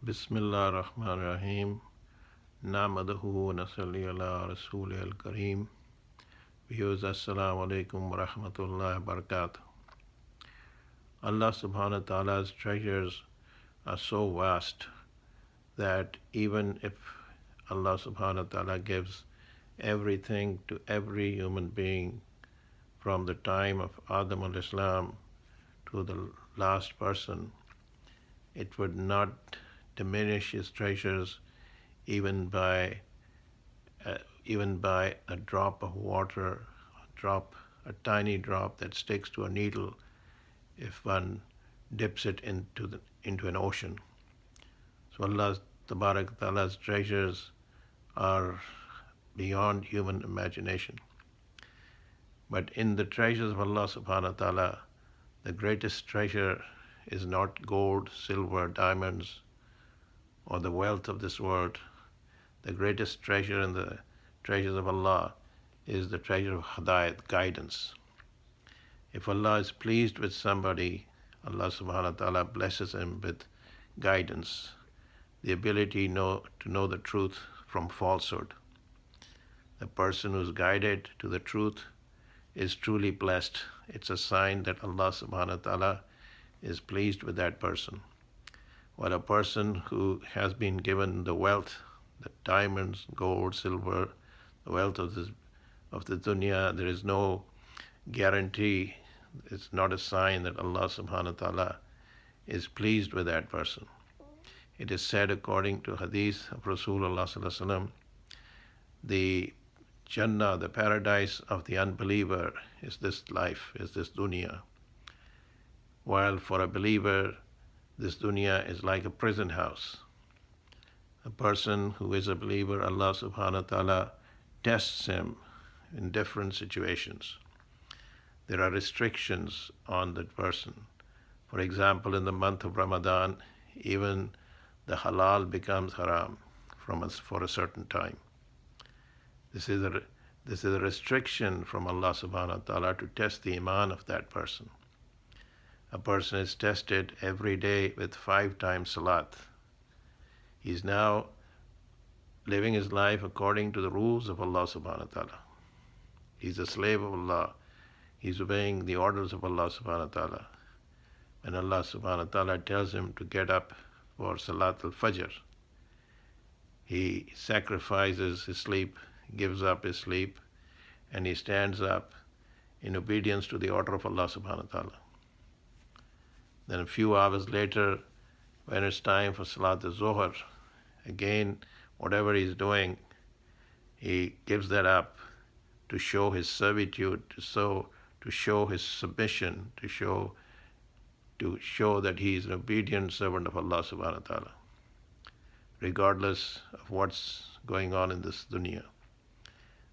Bismillah ar-Rahman ar-Rahim. Namaduhu wa nasalli ala Rasulih al-Kareem. Viewers, Assalamu alaikum wa rahmatullahi wa barakatuh. Allah subhanahu wa ta'ala's treasures are so vast that even if Allah subhanahu wa ta'ala gives everything to every human being from the time of Adam al-Islam to the last person, it would not diminish his treasures even by a drop of water, a tiny drop that sticks to a needle if one dips it into an ocean. So Allah Tabarak Ta'ala's treasures are beyond human imagination. But in the treasures of Allah subhanahu wa ta'ala, the greatest treasure is not gold, silver, diamonds, or the wealth of this world. The greatest treasure in the treasures of Allah is the treasure of Hidayat, guidance. If Allah is pleased with somebody, Allah subhanahu wa ta'ala blesses him with guidance, the ability to know the truth from falsehood. The person who is guided to the truth is truly blessed. It's a sign that Allah subhanahu wa ta'ala is pleased with that person. While a person who has been given the wealth, the diamonds, gold, silver, the wealth of the dunya, there is no guarantee. It's not a sign that Allah subhanahu wa ta'ala is pleased with that person. It is said according to hadith of Rasulullah sallallahu alaihi wasallam, the Jannah, the paradise of the unbeliever, is this life, is this dunya. While for a believer, this dunya is like a prison house. A person who is a believer, Allah subhanahu wa ta'ala tests him in different situations. There are restrictions on that person. For example, in the month of Ramadan, even the halal becomes haram for a certain time. This is a restriction from Allah subhanahu wa ta'ala to test the iman of that person. A person is tested every day with 5 times salat. He's now living his life according to the rules of Allah subhanahu wa ta'ala. He's a slave of Allah. He's obeying the orders of Allah subhanahu wa ta'ala. When Allah subhanahu wa ta'ala tells him to get up for Salat al-Fajr, he sacrifices his sleep, gives up his sleep, and he stands up in obedience to the order of Allah subhanahu wa ta'ala. Then a few hours later, when it's time for Salat al-Zuhr, again, whatever he's doing, he gives that up to show his servitude, to show his submission, to show that he is an obedient servant of Allah subhanahu wa ta'ala, regardless of what's going on in this dunya.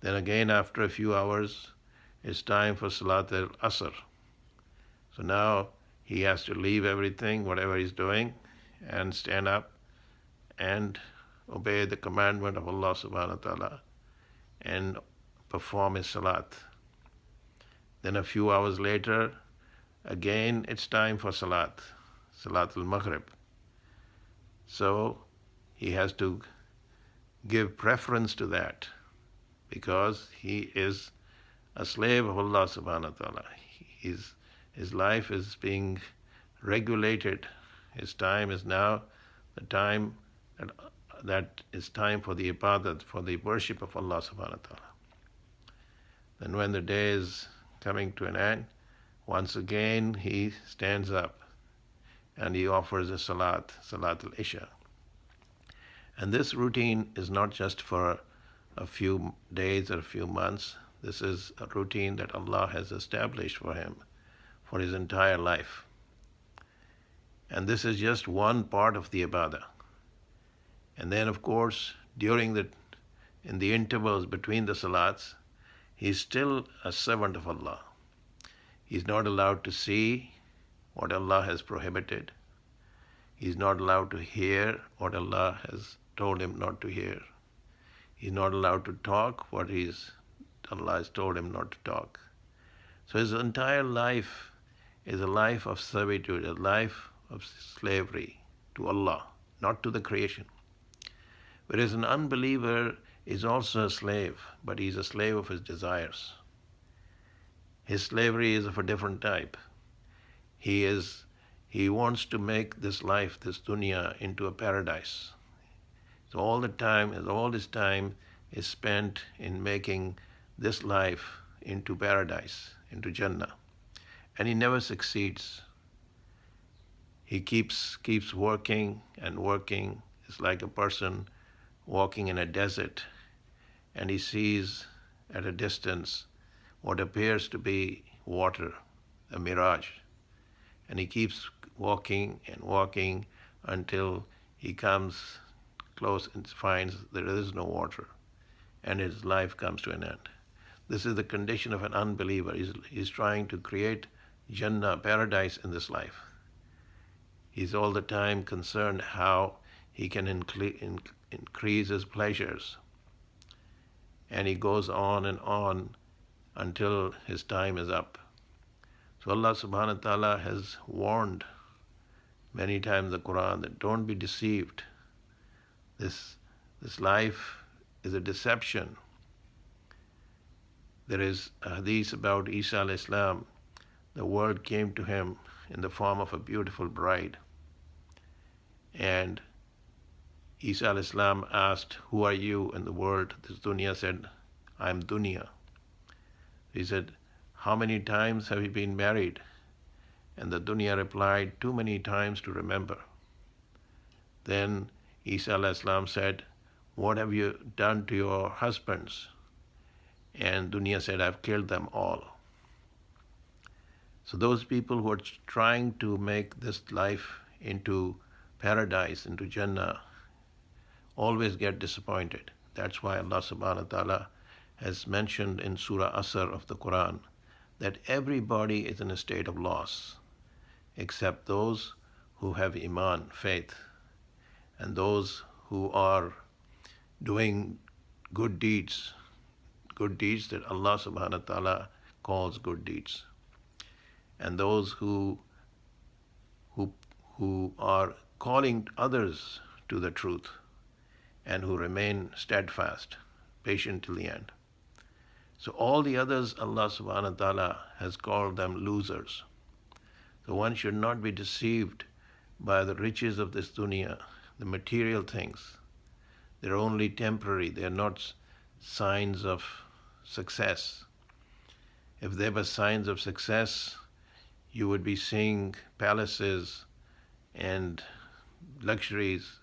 Then again, after a few hours, it's time for Salat al-Asr. So now he has to leave everything, whatever he's doing, and stand up and obey the commandment of Allah subhanahu wa ta'ala and perform his salat. Then a few hours later, again it's time for Salat al-Maghrib. So he has to give preference to that because he is a slave of Allah subhanahu wa ta'ala. His life is being regulated. His time is now the time that is time for the ibadat, for the worship of Allah subhanahu wa ta'ala. Then when the day is coming to an end, once again he stands up and he offers a Salat al-Isha. And this routine is not just for a few days or a few months. This is a routine that Allah has established for him for his entire life. And this is just one part of the ibadah. And then, of course, in the intervals between the salats, he's still a servant of Allah. He's not allowed to see what Allah has prohibited. He's not allowed to hear what Allah has told him not to hear. He's not allowed to talk what Allah has told him not to talk. So his entire life is a life of servitude, a life of slavery to Allah. not to the creation. Whereas an unbeliever is also a slave, but he's a slave of his desires. His slavery is of a different type. He wants to make this life, this dunya, into a paradise. So all his time is spent in making this life into paradise, into Jannah. And he never succeeds. He keeps working and working. It's like a person walking in a desert and he sees at a distance what appears to be water, a mirage. And he keeps walking and walking until he comes close and finds there is no water, and his life comes to an end. This is the condition of an unbeliever. He's trying to create Jannah, paradise, in this life. He's all the time concerned how he can increase his pleasures. And he goes on and on until his time is up. So Allah subhanahu wa ta'ala has warned many times in the Quran that don't be deceived. This life is a deception. There is a hadith about Isa alayhi salam. The world came to him in the form of a beautiful bride. And Isa alayhi salam asked, "Who are you in the world?" This dunya said, "I'm dunya." He said, "How many times have you been married?" And the dunya replied, "Too many times to remember." Then Isa alayhi salam said, "What have you done to your husbands?" And dunya said, "I've killed them all." So those people who are trying to make this life into paradise, into Jannah, always get disappointed. That's why Allah subhanahu wa ta'ala has mentioned in Surah Asr of the Quran that everybody is in a state of loss except those who have iman, faith, and those who are doing good deeds that Allah subhanahu wa ta'ala calls good deeds, and those who are calling others to the truth and who remain steadfast, patient till the end. So all the others, Allah subhanahu wa ta'ala has called them losers. So one should not be deceived by the riches of this dunya, the material things. They're only temporary. They're not signs of success. If they were signs of success, you would be seeing palaces and luxuries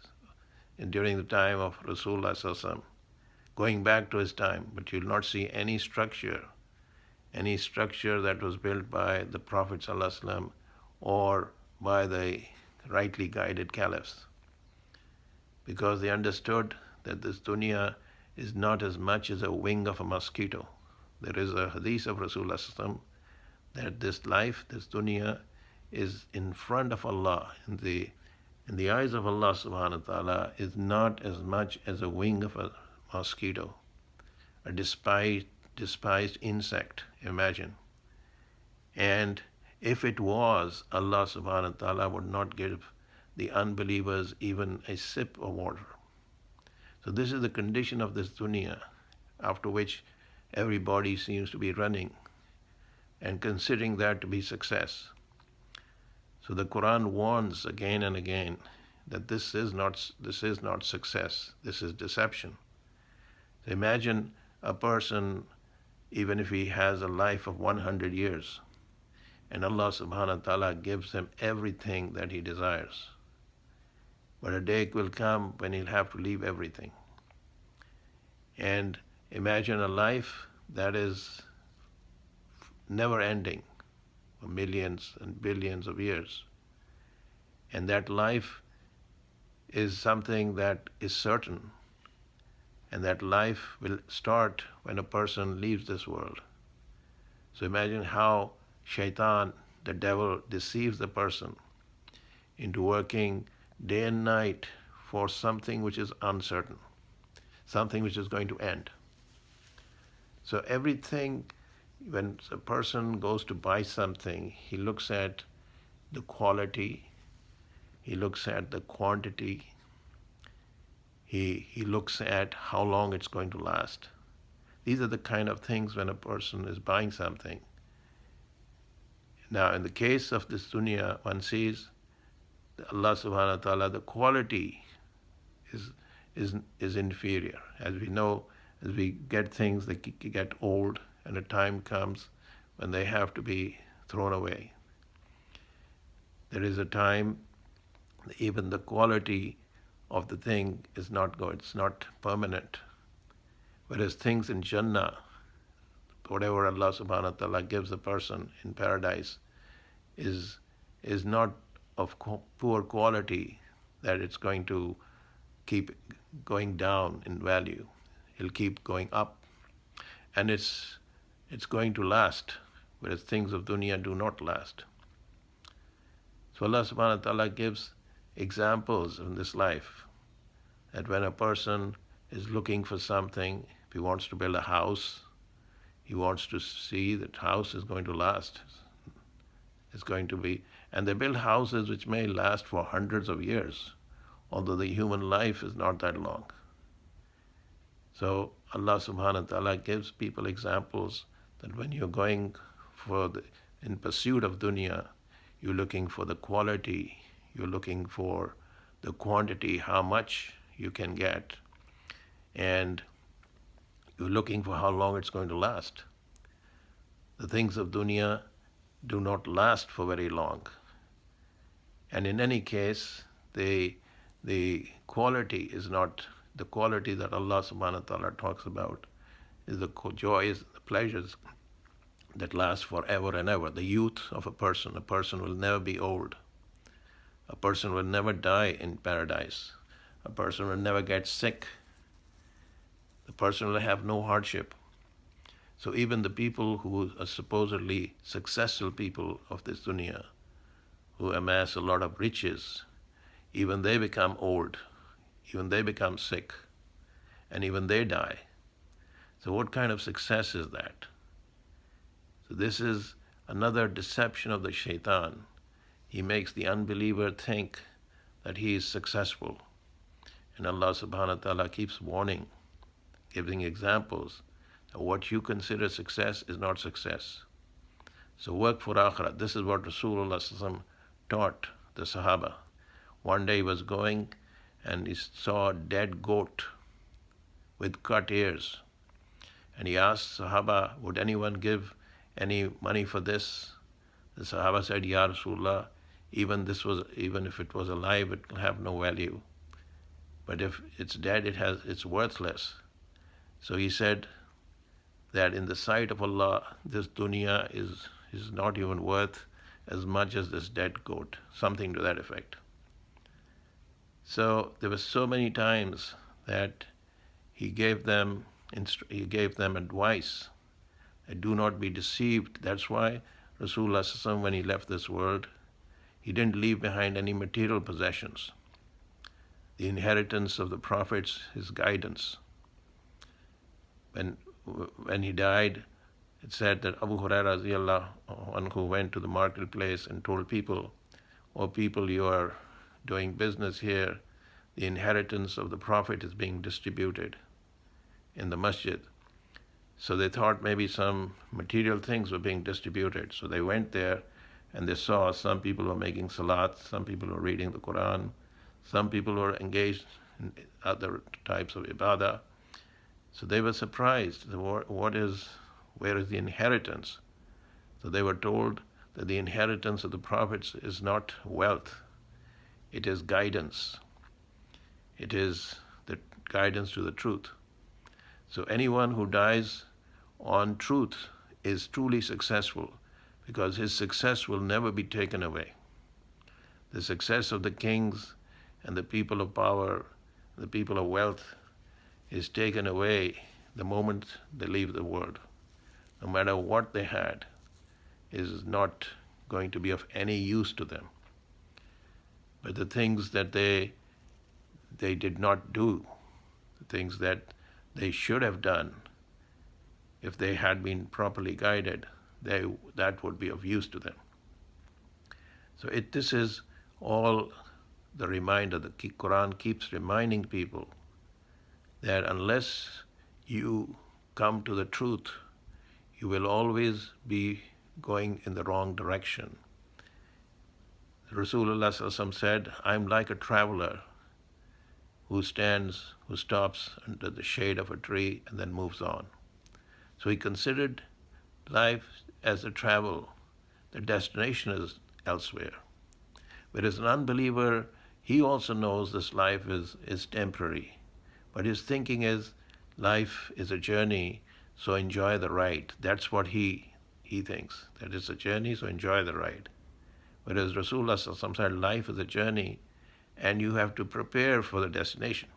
during the time of Rasulullah sallallahu alaihi wasallam, going back to his time, but you'll not see any structure that was built by the Prophet sallallahu alaihi wasallam or by the rightly guided caliphs, because they understood that this dunya is not as much as a wing of a mosquito. There is a hadith of Rasulullah sallallahu alaihi wasallam that this life, this dunya, is in front of Allah, in the eyes of Allah subhanahu wa ta'ala, is not as much as a wing of a mosquito, a despised insect, imagine. And if it was, Allah subhanahu wa ta'ala would not give the unbelievers even a sip of water. So this is the condition of this dunya, after which everybody seems to be running and considering that to be success. So the Quran warns again and again that this is not success, this is deception. So imagine a person, even if he has a life of 100 years, and Allah subhanahu wa ta'ala gives him everything that he desires. But a day will come when he'll have to leave everything. And imagine a life that is never ending, for millions and billions of years. And that life is something that is certain. And that life will start when a person leaves this world. So imagine how Shaitan, the devil, deceives the person into working day and night for something which is uncertain, something which is going to end. So everything, when a person goes to buy something, he looks at the quality, he looks at the quantity, He looks at how long it's going to last. These are the kind of things when a person is buying something. Now, in the case of this dunya, one sees Allah subhanahu wa ta'ala, the quality is, is inferior. As we know, as we get things, they get old, and a time comes when they have to be thrown away. There is a time, even the quality of the thing is not good, it's not permanent. Whereas things in Jannah, whatever Allah subhanahu wa ta'ala gives a person in paradise, is not of poor quality that it's going to keep going down in value. It'll keep going up. And it's going to last, whereas things of dunya do not last. So Allah subhanahu wa ta'ala gives examples in this life that when a person is looking for something, if he wants to build a house, he wants to see that house is going to last. It's going to be, and they build houses which may last for hundreds of years, although the human life is not that long. So Allah subhanahu wa ta'ala gives people examples that when you're going in pursuit of dunya, you're looking for the quality, you're looking for the quantity, how much you can get, and you're looking for how long it's going to last. The things of dunya do not last for very long. And in any case, the quality is not the quality that Allah subhanahu wa ta'ala talks about, is the joys, the pleasures that last forever and ever. The youth of a person will never be old. A person will never die in paradise. A person will never get sick. The person will have no hardship. So even the people who are supposedly successful people of this dunya, who amass a lot of riches, even they become old, even they become sick, and even they die. So what kind of success is that? So this is another deception of the shaitan. He makes the unbeliever think that he is successful. And Allah subhanahu wa ta'ala keeps warning, giving examples that what you consider success is not success. So work for Akhirah. This is what Rasulullah taught the Sahaba. One day he was going and he saw a dead goat with cut ears. And he asked Sahaba, would anyone give any money for this? The Sahaba said, Ya Rasulullah, even if it was alive, it will have no value. But if it's dead, it's worthless. So he said that in the sight of Allah, this dunya is not even worth as much as this dead goat, something to that effect. So there were so many times that he gave them advice. Do not be deceived. That's why Rasulullah, when he left this world, he didn't leave behind any material possessions. The inheritance of the prophets, his guidance. When he died, it said that Abu Hurairah radiallahu anhu went to the marketplace and told people, "Oh people, you are doing business here. The inheritance of the Prophet is being distributed in the masjid." So they thought maybe some material things were being distributed. So they went there and they saw some people were making salat, some people were reading the Quran, some people were engaged in other types of ibadah. So they were surprised. Where is the inheritance? So they were told that the inheritance of the prophets is not wealth. It is guidance. It is the guidance to the truth. So anyone who dies on truth is truly successful, because his success will never be taken away. The success of the kings and the people of power, the people of wealth, is taken away the moment they leave the world. No matter what they had, is not going to be of any use to them. But the things that they did not do, the things that they should have done, if they had been properly guided, that would be of use to them. So this is all the reminder. The Quran keeps reminding people that unless you come to the truth, you will always be going in the wrong direction. Rasulullah ﷺ said, I'm like a traveler who stops under the shade of a tree and then moves on. So he considered life as a travel. The destination is elsewhere. Whereas an unbeliever, he also knows this life is temporary. But his thinking is life is a journey, so enjoy the ride. That's what he thinks. That it's a journey, so enjoy the ride. Whereas Rasulullah said life is a journey and you have to prepare for the destination.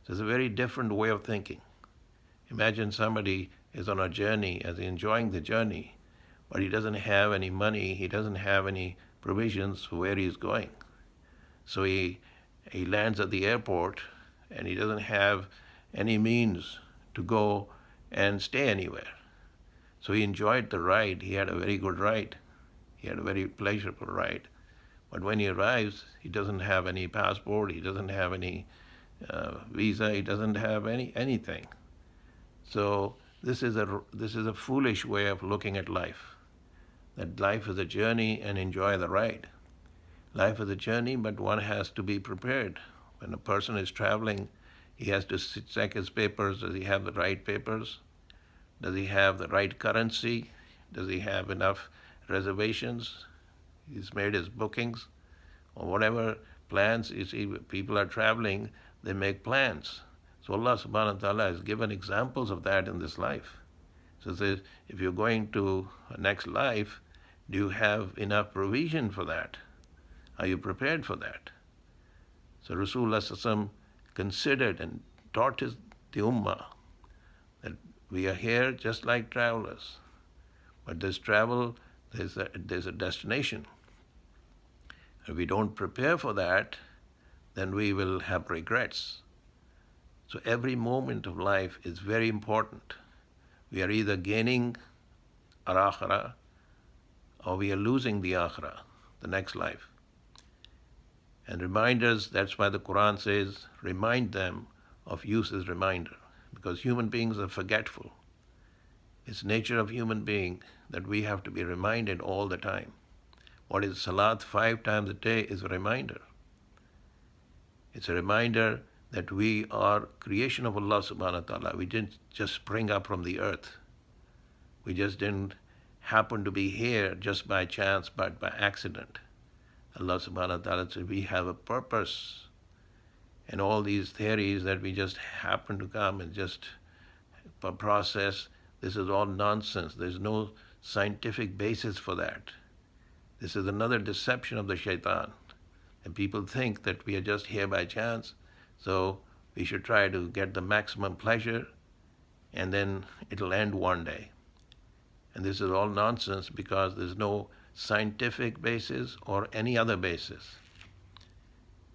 So it's a very different way of thinking. Imagine somebody is on a journey, as enjoying the journey, but he doesn't have any money, he doesn't have any provisions for where he's going. So he lands at the airport and he doesn't have any means to go and stay anywhere. So he enjoyed the ride. He had a very good ride. He had a very pleasurable ride. But when he arrives, he doesn't have any passport, he doesn't have any visa, he doesn't have anything. So this is a foolish way of looking at life. That life is a journey and enjoy the ride. Life is a journey, but one has to be prepared. When a person is traveling, he has to check his papers. Does he have the right papers? Does he have the right currency? Does he have enough reservations? He's made his bookings or whatever plans. You see, people are traveling, they make plans. So Allah subhanahu wa ta'ala has given examples of that in this life. So it says, if you're going to a next life, do you have enough provision for that? Are you prepared for that? So Rasulullah ﷺ considered and taught the ummah that we are here just like travelers. But this travel, there's a destination. If we don't prepare for that, then we will have regrets. So every moment of life is very important. We are either gaining our akhirah or we are losing the akhirah, the next life. And reminders, that's why the Quran says, remind them of use as reminder. Because human beings are forgetful. It's nature of human being that we have to be reminded all the time. What is salat 5 times a day is a reminder. It's a reminder that we are creation of Allah subhanahu wa ta'ala. We didn't just spring up from the earth. We just didn't happen to be here just by chance, but by accident. Allah subhanahu wa ta'ala said we have a purpose. And all these theories that we just happen to come and just process, this is all nonsense. There's no scientific basis for that. This is another deception of the shaitan. And people think that we are just here by chance, so we should try to get the maximum pleasure, and then it'll end one day. And this is all nonsense because there's no scientific basis or any other basis.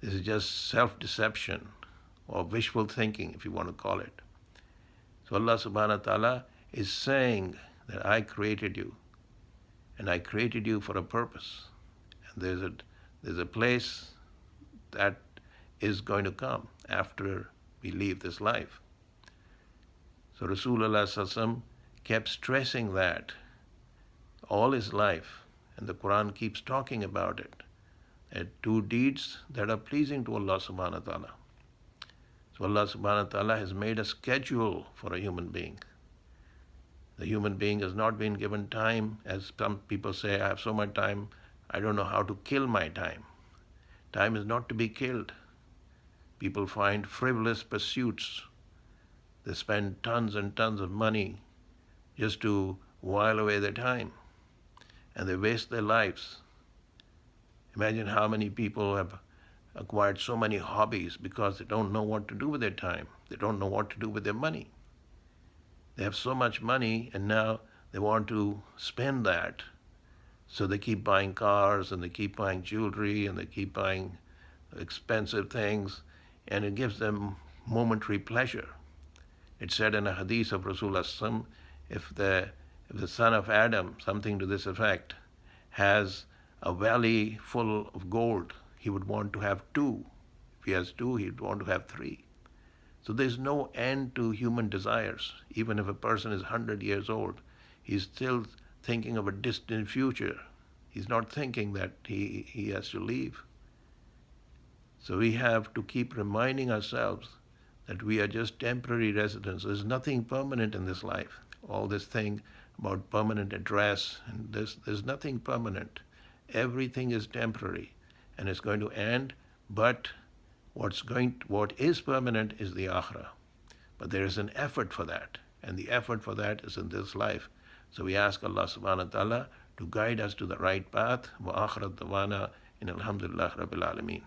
This is just self-deception or wishful thinking, if you want to call it. So Allah subhanahu wa ta'ala is saying that I created you, and I created you for a purpose. And there's a place that is going to come after we leave this life. So Rasulullah ﷺ kept stressing that all his life, and the Quran keeps talking about it, that do deeds that are pleasing to Allah subhanahu wa ta'ala. So Allah subhanahu wa ta'ala has made a schedule for a human being. The human being has not been given time, as some people say, I have so much time, I don't know how to kill my time. Time is not to be killed. People find frivolous pursuits. They spend tons and tons of money just to while away their time. And they waste their lives. Imagine how many people have acquired so many hobbies because they don't know what to do with their time. They don't know what to do with their money. They have so much money and now they want to spend that. So they keep buying cars and they keep buying jewelry and they keep buying expensive things, and it gives them momentary pleasure. It's said in a hadith of Rasulullah, if the son of Adam, something to this effect, has a valley full of gold, he would want to have 2. If he has 2, he'd want to have 3. So there's no end to human desires. Even if a person is 100 years old, he's still thinking of a distant future. He's not thinking that he has to leave. So we have to keep reminding ourselves that we are just temporary residents. There's nothing permanent in this life. All this thing about permanent address and this, there's nothing permanent. Everything is temporary and it's going to end, but what is permanent is the akhirah. But there is an effort for that, and the effort for that is in this life. So we ask Allah subhanahu wa ta'ala to guide us to the right path. Wa akhirat dawana in alhamdulillah rabbil alameen.